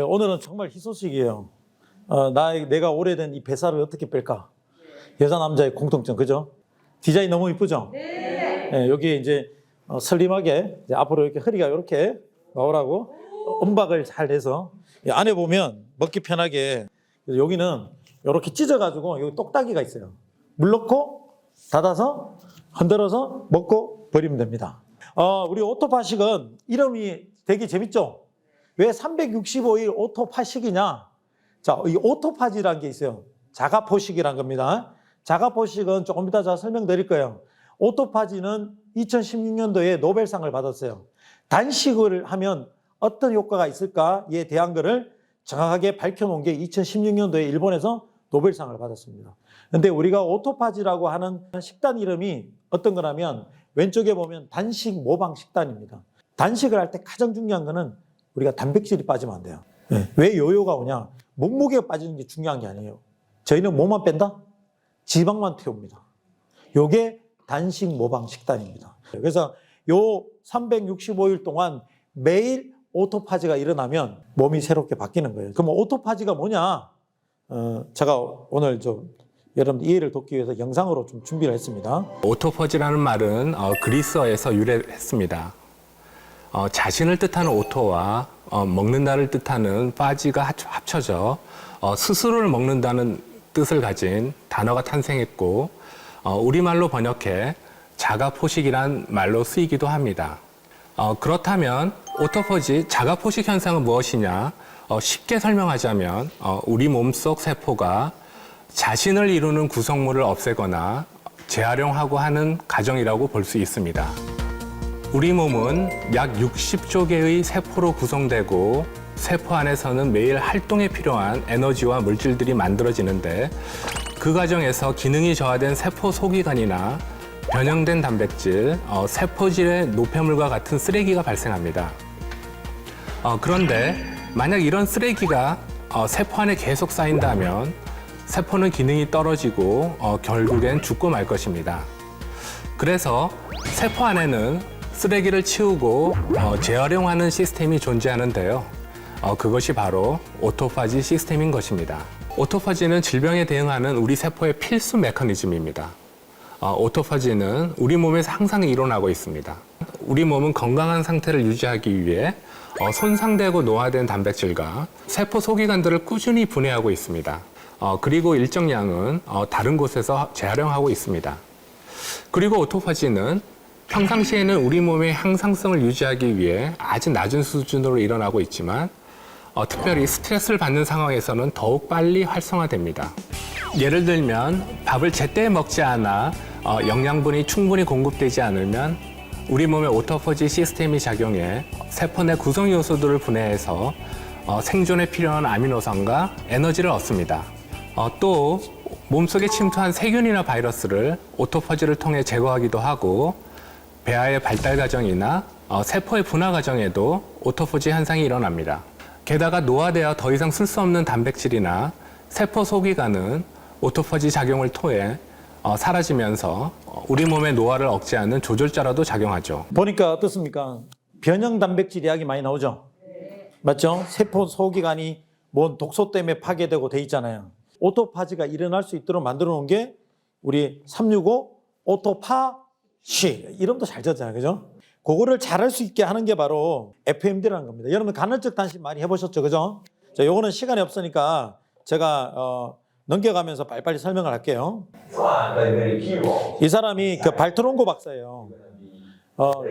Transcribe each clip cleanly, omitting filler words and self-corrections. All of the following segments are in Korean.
오늘은 정말 희소식이에요. 내가 오래된 이 뱃살을 어떻게 뺄까? 여자, 남자의 공통점, 그죠? 디자인 너무 이쁘죠? 네, 여기에 이제 슬림하게 이제 앞으로 이렇게 허리가 이렇게 나오라고 음박을 잘 해서 안에 보면 먹기 편하게 여기는 이렇게 찢어가지고 여기 똑딱이가 있어요. 물 넣고 닫아서 흔들어서 먹고 버리면 됩니다. 우리 오토파식은 이름이 되게 재밌죠? 왜 365일 오토파식이냐? 자, 이 오토파지라는 게 있어요. 자가포식이란 겁니다. 자가포식은 조금 이따 제가 설명드릴 거예요. 오토파지는 2016년도에 노벨상을 받았어요. 단식을 하면 어떤 효과가 있을까에 대한 것을 정확하게 밝혀놓은 게 2016년도에 일본에서 노벨상을 받았습니다. 근데 우리가 오토파지라고 하는 식단 이름이 어떤 거냐면 왼쪽에 보면 단식 모방 식단입니다. 단식을 할 때 가장 중요한 거는 우리가 단백질이 빠지면 안 돼요. 왜 요요가 오냐? 몸무게가 빠지는 게 중요한 게 아니에요. 저희는 뭐만 뺀다? 지방만 태웁니다. 요게 단식 모방 식단입니다. 그래서 요 365일 동안 매일 오토파지가 일어나면 몸이 새롭게 바뀌는 거예요. 그럼 오토파지가 뭐냐? 제가 오늘 좀 여러분 이해를 돕기 위해서 영상으로 좀 준비를 했습니다. 오토퍼지라는 말은 그리스어에서 유래했습니다. 자신을 뜻하는 오토와 먹는다를 뜻하는 파지가 합쳐져 스스로를 먹는다는 뜻을 가진 단어가 탄생했고 우리말로 번역해 자가포식이란 말로 쓰이기도 합니다. 그렇다면 오토퍼지 자가포식 현상은 무엇이냐? 쉽게 설명하자면 우리 몸속 세포가 자신을 이루는 구성물을 없애거나 재활용하고 하는 과정이라고 볼 수 있습니다. 우리 몸은 약 60조 개의 세포로 구성되고 세포 안에서는 매일 활동에 필요한 에너지와 물질들이 만들어지는데 그 과정에서 기능이 저하된 세포 소기관이나 변형된 단백질, 세포질의 노폐물과 같은 쓰레기가 발생합니다. 그런데 만약 이런 쓰레기가 세포 안에 계속 쌓인다면 세포는 기능이 떨어지고 결국엔 죽고 말 것입니다. 그래서 세포 안에는 쓰레기를 치우고 재활용하는 시스템이 존재하는데요. 그것이 바로 오토파지 시스템인 것입니다. 오토파지는 질병에 대응하는 우리 세포의 필수 메커니즘입니다. 오토파지는 우리 몸에서 항상 일어나고 있습니다. 우리 몸은 건강한 상태를 유지하기 위해 손상되고 노화된 단백질과 세포 소기관들을 꾸준히 분해하고 있습니다. 그리고 일정량은 다른 곳에서 재활용하고 있습니다. 그리고 오토파지는 평상시에는 우리 몸의 항상성을 유지하기 위해 아주 낮은 수준으로 일어나고 있지만 특별히 스트레스를 받는 상황에서는 더욱 빨리 활성화됩니다. 예를 들면 밥을 제때 먹지 않아 영양분이 충분히 공급되지 않으면 우리 몸의 오토파지 시스템이 작용해 세포 내 구성 요소들을 분해해서 생존에 필요한 아미노산과 에너지를 얻습니다. 또 몸속에 침투한 세균이나 바이러스를 오토파지를 통해 제거하기도 하고 배아의 발달 과정이나 세포의 분화 과정에도 오토파지 현상이 일어납니다. 게다가 노화되어 더 이상 쓸 수 없는 단백질이나 세포 소기관은 오토파지 작용을 통해 사라지면서 우리 몸의 노화를 억제하는 조절자로도 작용하죠. 보니까 어떻습니까? 변형 단백질 이야기 많이 나오죠? 맞죠? 세포 소기관이 뭔 독소 때문에 파괴되고 돼 있잖아요. 오토파지가 일어날 수 있도록 만들어 놓은 게 우리 365 오토파시 이름도 잘 졌잖아요. 그죠? 그거를 잘할 수 있게 하는 게 바로 FMD라는 겁니다. 여러분 간헐적 단식 많이 해보셨죠? 그죠? 자, 요거는 시간이 없으니까 제가 넘겨가면서 빨리빨리 설명을 할게요. 이 사람이 그 발트론고 박사예요.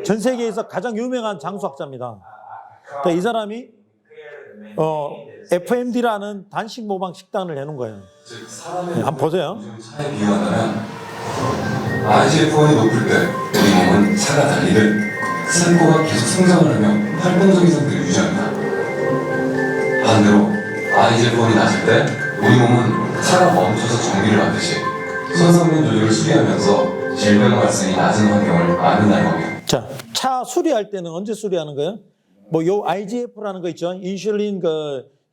전 세계에서 가장 유명한 장수학자입니다. 이 사람이 FMD라는 단식 모방 식단을 해놓은 거예요. 한번 보세요. 차에 비유한다면 IGF-1이 높을 때 우리 몸은 차가 달리듯 세포가 계속 성장을 하며 활동적인 상태를 유지합니다. 반대로 IGF-1이 낮을 때 우리 몸은 차가 멈춰서 정비를 하듯이 손상면 조절을 수리하면서 질병 발생이 낮은 환경을 만든다는 겁니다. 자, 차 수리할 때는 언제 수리하는 거예요? 뭐 요 IGF라는 거 있죠? 인슐린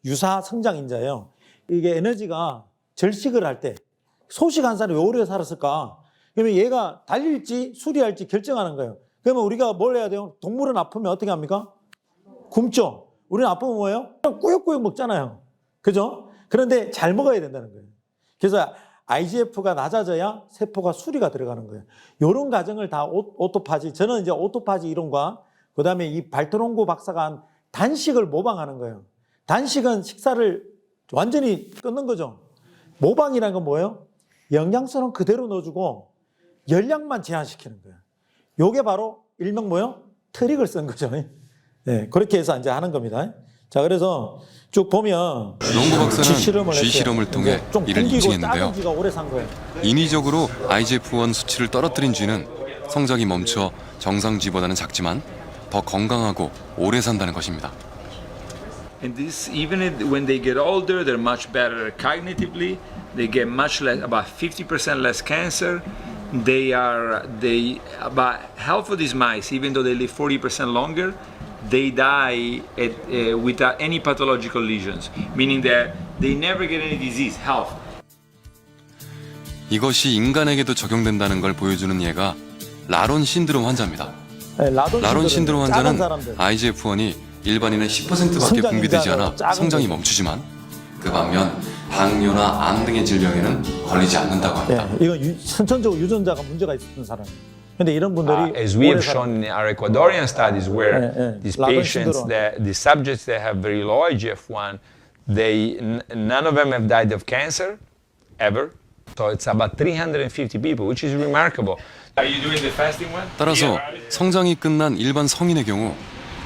유사 성장인자예요. 이게 에너지가 절식을 할 때 소식한 사람이 왜 오래 살았을까? 그러면 얘가 달릴지 수리할지 결정하는 거예요. 그러면 우리가 뭘 해야 돼요? 동물은 아프면 어떻게 합니까? 굶죠. 우리는 아프면 뭐예요? 꾸역꾸역 먹잖아요. 그죠? 그런데 잘 먹어야 된다는 거예요. 그래서 IGF가 낮아져야 세포가 수리가 들어가는 거예요. 이런 과정을 다 오토파지, 저는 이제 오토파지 이론과 그 다음에 이 발트롱고 박사가 한 단식을 모방하는 거예요. 단식은 식사를 완전히 끊는 거죠. 모방이라는 건 뭐예요? 영양소는 그대로 넣어주고 열량만 제한시키는 거예요. 요게 바로 일명 뭐예요? 트릭을 쓴 거죠. 네, 그렇게 해서 이제 하는 겁니다. 자, 그래서 쭉 보면 롱고 박사는 쥐 실험을 통해 좀 이를 굶기고 입증했는데요. 작은 쥐가 오래 산 거예요. 인위적으로 IGF-1 수치를 떨어뜨린 쥐는 성장이 멈춰 정상 쥐보다는 작지만 더 건강하고 오래 산다는 것입니다. And this, even when they get older, they're much better cognitively. They get much less, about 50% less cancer. About half of these mice, even though they live 40% longer, they die without any pathological lesions, meaning that they never get any disease, health. 이것이 인간에게도 적용된다는 걸 보여주는 예가 라론 신드롬 환자입니다. 네, 라론 신드롬 작은 환자는 사람들. IGF-1이 일반인의 10%밖에 성장 분비되지 인자가 않아 작은 성장이 거죠. 멈추지만 그 반면 당뇨나 암 등의 질병에는 걸리지 않는다고 합니다. 네, 이건 선천적으로 유전자가 문제가 있었던 사람이에요. 근데 이런 분들이 As we have 오래 shown in our Ecuadorian studies, where these Lavin patients, syndrome. the subjects that have very low IGF-1, none of them have died of cancer ever. So it's about 350 people, which is remarkable. Are you doing the fasting one? 따라서 성장이 끝난 일반 성인의 경우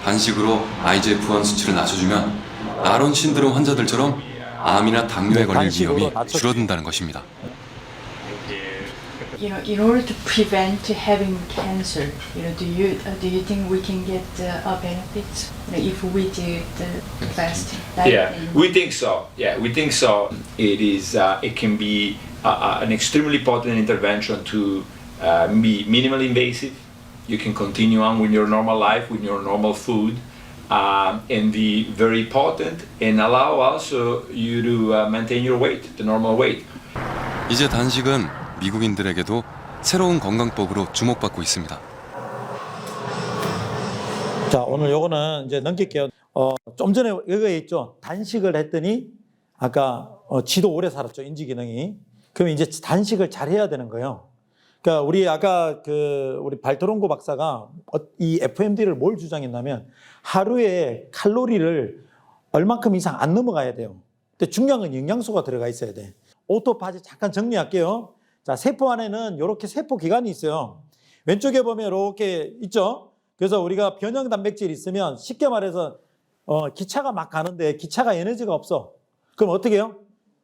단식으로 IGF-1 수치를 낮춰주면 라론 신드롬 환자들처럼 암이나 당뇨에 걸릴 단식으로 위험이 낮춰주죠. 줄어든다는 것입니다. In order to prevent having cancer, do you think we can get benefits if we do the fasting? Yeah, we think so. Yeah, we think so. It is. It can be an extremely potent intervention to be minimally invasive. You can continue on with your normal life, with your normal food, and be very potent and allow also you to maintain your weight, the normal weight. 이제 단식은 미국인들에게도 새로운 건강법으로 주목받고 있습니다. 자, 오늘 요거는 이제 넘길게요. 좀 전에 여기에 있죠. 단식을 했더니 아까 쥐도 오래 살았죠. 인지 기능이. 그럼 이제 단식을 잘 해야 되는 거예요. 그러니까 우리 아까 우리 발트롱고 박사가 이 FMD를 뭘 주장했냐면 하루에 칼로리를 얼만큼 이상 안 넘어가야 돼요. 근데 중요한 건 영양소가 들어가 있어야 돼. 오토파지 잠깐 정리할게요. 자, 세포 안에는 이렇게 세포 기관이 있어요. 왼쪽에 보면 이렇게 있죠. 그래서 우리가 변형 단백질이 있으면 쉽게 말해서 기차가 막 가는데 기차가 에너지가 없어. 그럼 어떻게 해요?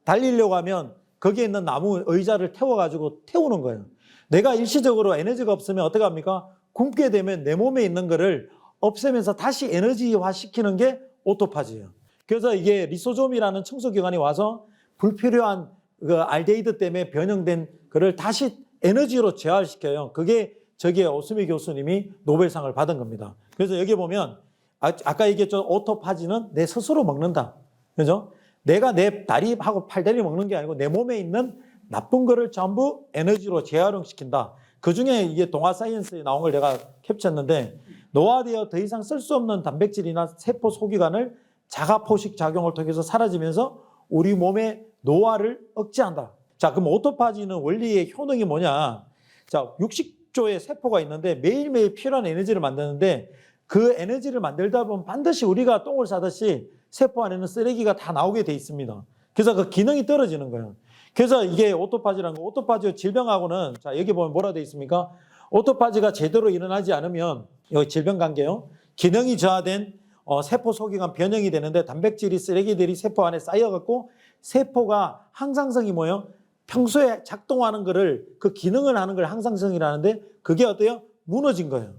달리려고 하면 거기에 있는 나무 의자를 태워가지고 태우는 거예요. 내가 일시적으로 에너지가 없으면 어떻게 합니까? 굶게 되면 내 몸에 있는 거를 없애면서 다시 에너지화 시키는 게 오토파지예요. 그래서 이게 리소솜이라는 청소기관이 와서 불필요한 그 알데히드 때문에 변형된 거를 다시 에너지로 재활시켜요. 그게 저기에 오스미 교수님이 노벨상을 받은 겁니다. 그래서 여기 보면 아까 얘기했죠. 오토파지는 내 스스로 먹는다. 그죠? 내가 내 다리하고 팔다리 먹는 게 아니고 내 몸에 있는 나쁜 거를 전부 에너지로 재활용시킨다. 그중에 이게 동아 사이언스에 나온 걸 내가 캡처했는데 노화되어 더 이상 쓸 수 없는 단백질이나 세포 소기관을 자가 포식 작용을 통해서 사라지면서 우리 몸의 노화를 억제한다. 자, 그럼 오토파지는 원리의 효능이 뭐냐? 자, 60조의 세포가 있는데 매일매일 필요한 에너지를 만드는데 그 에너지를 만들다 보면 반드시 우리가 똥을 싸듯이 세포 안에는 쓰레기가 다 나오게 돼 있습니다. 그래서 그 기능이 떨어지는 거예요. 그래서 이게 오토파지라는 거, 오토파지 질병하고는 자, 여기 보면 뭐라 돼 있습니까? 오토파지가 제대로 일어나지 않으면 여기 질병 관계요. 기능이 저하된 세포 소기관 변형이 되는데 단백질이 쓰레기들이 세포 안에 쌓여갖고 세포가 항상성이 뭐예요? 평소에 작동하는 거를 그 기능을 하는 걸 항상성이라는데 그게 어때요? 무너진 거예요.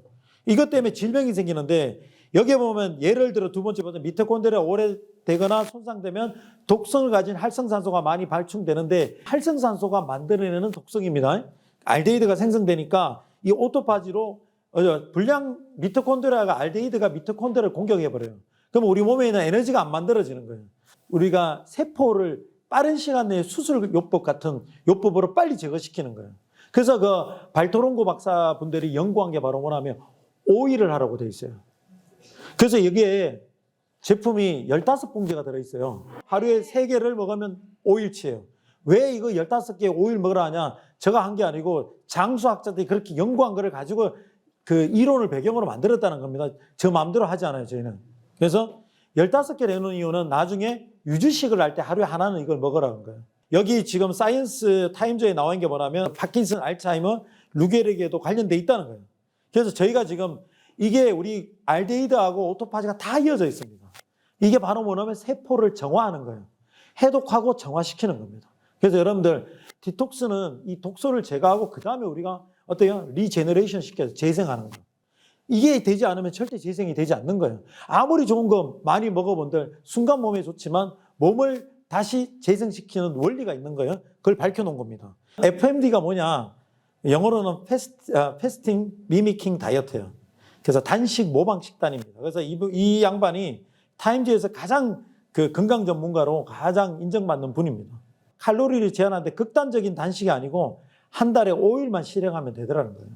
이것 때문에 질병이 생기는데 여기에 보면 예를 들어 두 번째 버전 미토콘드리아 오래되거나 손상되면 독성을 가진 활성산소가 많이 발충되는데 활성산소가 만들어내는 독성입니다. 알데히드가 생성되니까 이 오토파지로 불량 미토콘드리아가 알데히드가 미토콘드리아를 공격해버려요. 그럼 우리 몸에 있는 에너지가 안 만들어지는 거예요. 우리가 세포를 빠른 시간 내에 수술 요법 같은 요법으로 빨리 제거시키는 거예요. 그래서 그 발토롱고 박사분들이 연구한 게 바로 뭐냐면 오일을 하라고 돼 있어요. 그래서 여기에 제품이 15봉지가 들어있어요. 하루에 3개를 먹으면 5일치예요. 왜 이거 15개 5일 먹으라 하냐? 제가 한 게 아니고 장수학자들이 그렇게 연구한 거를 가지고 그 이론을 배경으로 만들었다는 겁니다. 저 마음대로 하지 않아요, 저희는. 그래서 15개 내놓은 이유는 나중에 유주식을 할 때 하루에 하나는 이걸 먹으라는 거예요. 여기 지금 사이언스 타임즈에 나와 있는 게 뭐냐면 파킨슨, 알츠하이머, 루게릭에도 관련돼 있다는 거예요. 그래서 저희가 지금 이게 우리 알데히드하고 오토파지가 다 이어져 있습니다. 이게 바로 뭐냐면 세포를 정화하는 거예요. 해독하고 정화시키는 겁니다. 그래서 여러분들 디톡스는 이 독소를 제거하고 그 다음에 우리가 어때요? 리제너레이션 시켜서 재생하는 거예요. 이게 되지 않으면 절대 재생이 되지 않는 거예요. 아무리 좋은 거 많이 먹어본들 순간 몸에 좋지만 몸을 다시 재생시키는 원리가 있는 거예요. 그걸 밝혀놓은 겁니다. FMD가 뭐냐? 영어로는 패스팅 미미킹 다이어트예요. 그래서 단식 모방 식단입니다. 그래서 이 양반이 타임즈에서 가장 그 건강 전문가로 가장 인정받는 분입니다. 칼로리를 제한하는데 극단적인 단식이 아니고 한 달에 5일만 실행하면 되더라는 거예요.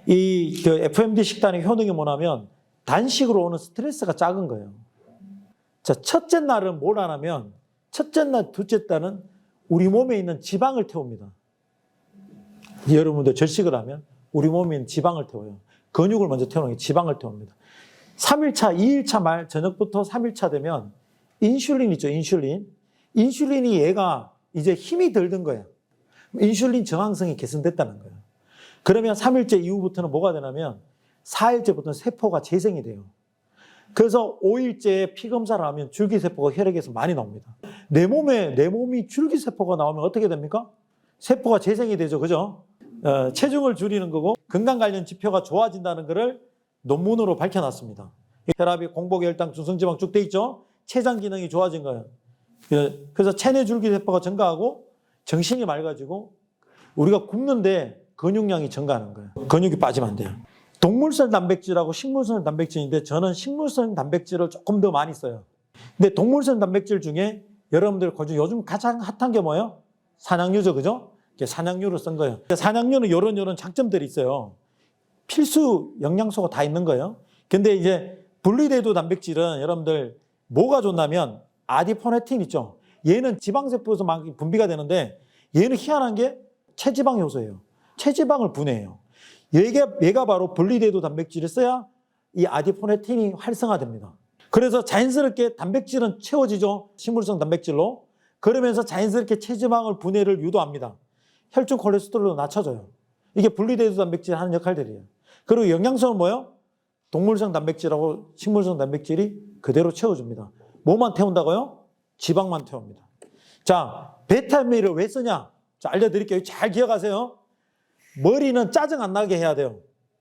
이 그 FMD 식단의 효능이 뭐냐면 단식으로 오는 스트레스가 작은 거예요. 자, 첫째 날은 뭘 안 하면 첫째 날, 둘째 날은 우리 몸에 있는 지방을 태웁니다. 여러분들 절식을 하면 우리 몸에 있는 지방을 태워요. 근육을 먼저 태우는 게 지방을 태웁니다. 3일차, 2일차 말 저녁부터 3일차 되면 인슐린 있죠, 인슐린. 인슐린이 얘가 이제 힘이 덜 든 거예요. 인슐린 저항성이 개선됐다는 거예요. 그러면 3일째 이후부터는 뭐가 되냐면 4일째부터는 세포가 재생이 돼요. 그래서 5일째 피 검사를 하면 줄기세포가 혈액에서 많이 나옵니다. 내 몸이 줄기세포가 나오면 어떻게 됩니까? 세포가 재생이 되죠, 그죠? 체중을 줄이는 거고 건강 관련 지표가 좋아진다는 것을 논문으로 밝혀놨습니다. 혈압이 공복, 혈당, 중성지방 쭉 돼 있죠? 췌장 기능이 좋아진 거예요. 그래서 체내 줄기세포가 증가하고 정신이 맑아지고 우리가 굶는데 근육량이 증가하는 거예요. 근육이 빠지면 안 돼요. 동물성 단백질하고 식물성 단백질인데 저는 식물성 단백질을 조금 더 많이 써요. 근데 동물성 단백질 중에 여러분들 요즘 가장 핫한 게 뭐예요? 산양유죠, 그죠? 산양유를 쓴 거예요. 산양유는 이런 장점들이 있어요. 필수 영양소가 다 있는 거예요. 근데 이제 분리대도 단백질은 여러분들 뭐가 좋냐면 아디포네틴 있죠. 얘는 지방세포에서 막 분비가 되는데 얘는 희한한 게 체지방 효소예요. 체지방을 분해해요. 얘가 바로 분리대도 단백질을 써야 이 아디포네틴이 활성화됩니다. 그래서 자연스럽게 단백질은 채워지죠. 식물성 단백질로. 그러면서 자연스럽게 체지방을 분해를 유도합니다. 혈중 콜레스테롤도 낮춰져요. 이게 분리대도 단백질이 하는 역할들이에요. 그리고 영양소는 뭐예요? 동물성 단백질하고 식물성 단백질이 그대로 채워줍니다. 뭐만 태운다고요? 지방만 태웁니다. 자, 베타amin을 왜 쓰냐? 자, 알려드릴게요. 잘 기억하세요. 머리는 짜증 안 나게 해야 돼요.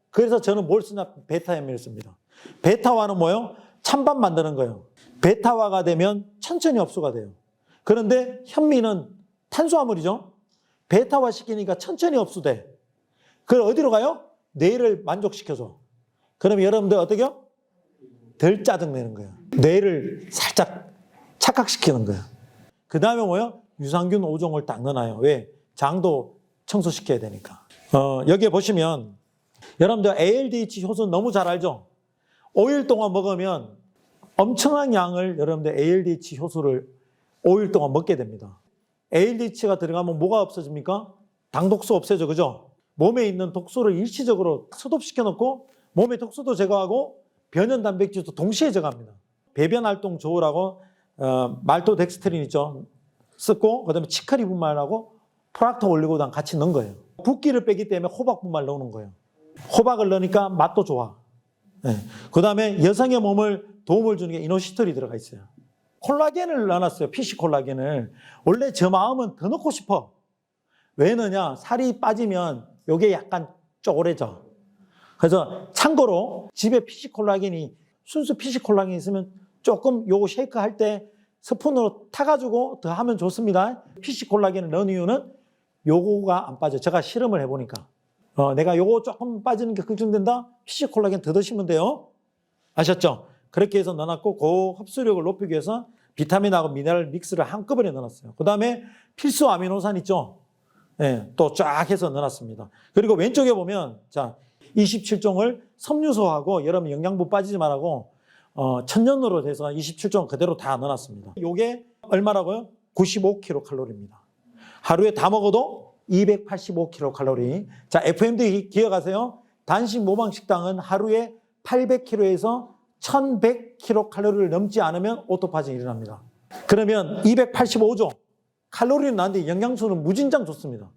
그래서 저는 뭘 쓰냐? 베타amin을 씁니다. 베타화는 뭐예요? 찬밥 만드는 거예요. 베타화가 되면 천천히 흡수가 돼요. 그런데 현미는 탄수화물이죠. 베타화 시키니까 천천히 흡수돼. 그걸 어디로 가요? 뇌를 만족시켜줘. 그러면 여러분들 어떻게요? 덜 짜증내는 거예요. 뇌를 살짝 착각시키는 거예요. 그 다음에 뭐예요? 유산균 5종을 딱 넣어놔요. 왜? 장도 청소시켜야 되니까. 여기에 보시면 여러분들 ALDH 효소 너무 잘 알죠? 5일 동안 먹으면 엄청난 양을 여러분들 ALDH 효소를 5일 동안 먹게 됩니다. ALDH가 들어가면 뭐가 없어집니까? 당독소 없애죠, 그죠? 몸에 있는 독소를 일시적으로 소독시켜 놓고 몸의 독소도 제거하고 변연 단백질도 동시에 제거합니다. 배변 활동 좋으라고 말토덱스트린 있죠? 쓰고 그다음에 치카리 분말하고 프락토 올리고당 같이 넣은 거예요. 붓기를 빼기 때문에 호박 분말 넣는 거예요. 호박을 넣으니까 맛도 좋아. 네. 그다음에 여성의 몸을 도움을 주는 게 이노시톨이 들어가 있어요. 콜라겐을 넣어놨어요. PC 콜라겐을. 원래 저 마음은 더 넣고 싶어. 왜 넣냐? 살이 빠지면 이게 약간 쪼그래져. 그래서 참고로 집에 PC 콜라겐이 순수 PC 콜라겐이 있으면 조금 요거 쉐이크 할 때 스푼으로 타가지고 더 하면 좋습니다. PC 콜라겐을 넣은 이유는 요거가 안 빠져요. 제가 실험을 해보니까. 내가 요거 조금 빠지는 게 걱정된다? PC 콜라겐 더 드시면 돼요. 아셨죠? 그렇게 해서 넣어놨고 그 흡수력을 높이기 위해서 비타민하고 미네랄 믹스를 한꺼번에 넣어놨어요. 그 다음에 필수 아미노산 있죠? 네, 또 쫙 해서 넣어놨습니다. 그리고 왼쪽에 보면 자 27종을 섬유소하고 여러분 영양분 빠지지 말라고 천년으로 돼서 27종 그대로 다 넣어놨습니다. 요게 얼마라고요? 95kcal입니다. 하루에 다 먹어도 285kcal. 자, FMD 기억하세요. 단식 모방 식당은 하루에 800kcal에서 1100kcal를 넘지 않으면 오토파진이 일어납니다. 그러면 285죠. 칼로리는 나는데 영양소는 무진장 좋습니다.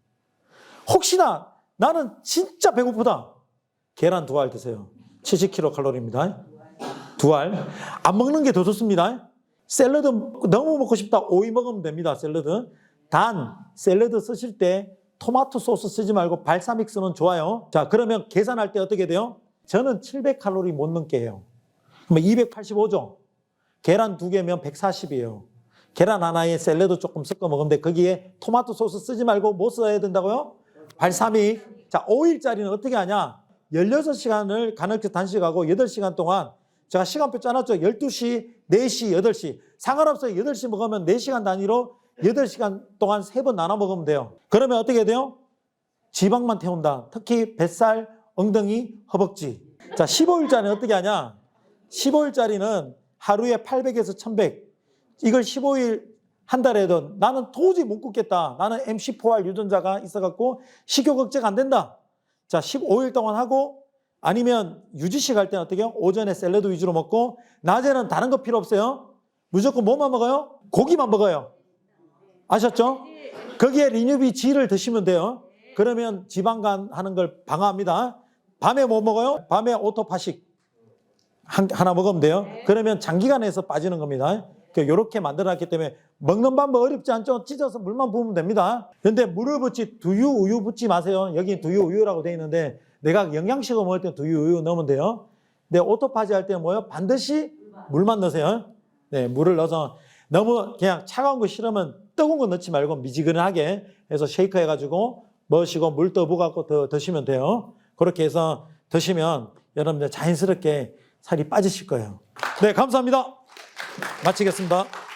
혹시나 나는 진짜 배고프다. 계란 2알 드세요. 70kcal입니다. 2알. 안 먹는 게 더 좋습니다. 샐러드 너무 먹고 싶다. 오이 먹으면 됩니다. 샐러드. 단 샐러드 쓰실 때 토마토 소스 쓰지 말고 발사믹 쓰면 좋아요. 자, 그러면 계산할 때 어떻게 돼요? 저는 700칼로리 못 넘게 해요. 그러면 285죠. 계란 2개면 140이에요. 계란 하나에 샐러드 조금 섞어 먹으면 돼. 거기에 토마토 소스 쓰지 말고 뭐 써야 된다고요? 발사믹. 자, 5일짜리는 어떻게 하냐? 16시간을 간헐적 단식하고 8시간 동안 제가 시간표 짜놨죠. 12시, 4시, 8시. 상관없어요. 8시 먹으면 4시간 단위로 8시간 동안 3번 나눠 먹으면 돼요. 그러면 어떻게 돼요? 지방만 태운다. 특히 뱃살, 엉덩이, 허벅지. 자, 15일짜리는 어떻게 하냐? 15일짜리는 하루에 800에서 1100. 이걸 15일 한 달에 해도 나는 도저히 못 굶겠다. 나는 MC4R 유전자가 있어갖고 식욕 억제가 안 된다. 자, 15일 동안 하고 아니면 유지식 할 때는 어떻게 해요? 오전에 샐러드 위주로 먹고 낮에는 다른 거 필요 없어요. 무조건 뭐만 먹어요? 고기만 먹어요. 아셨죠? 거기에 리뉴비 G를 드시면 돼요. 그러면 지방간 하는 걸 방어합니다. 밤에 뭐 먹어요? 밤에 오토파식 하나 먹으면 돼요. 그러면 장기간에서 빠지는 겁니다. 이렇게 만들어놨기 때문에 먹는 방법 어렵지 않죠? 찢어서 물만 부으면 됩니다. 그런데 물을 붓지 두유, 우유 붓지 마세요. 여기 두유, 우유라고 되어 있는데 내가 영양식을 먹을 때 두유, 우유 넣으면 돼요. 근데 오토파지 할 때는 뭐예요? 반드시 물만 넣으세요. 네, 물을 넣어서 너무 그냥 차가운 거 싫으면 뜨거운 거 넣지 말고 미지근하게 해서 쉐이크 해가지고 먹으시고 물 떠부어갖고 더 드시면 돼요. 그렇게 해서 드시면 여러분들 자연스럽게 살이 빠지실 거예요. 네, 감사합니다. 마치겠습니다.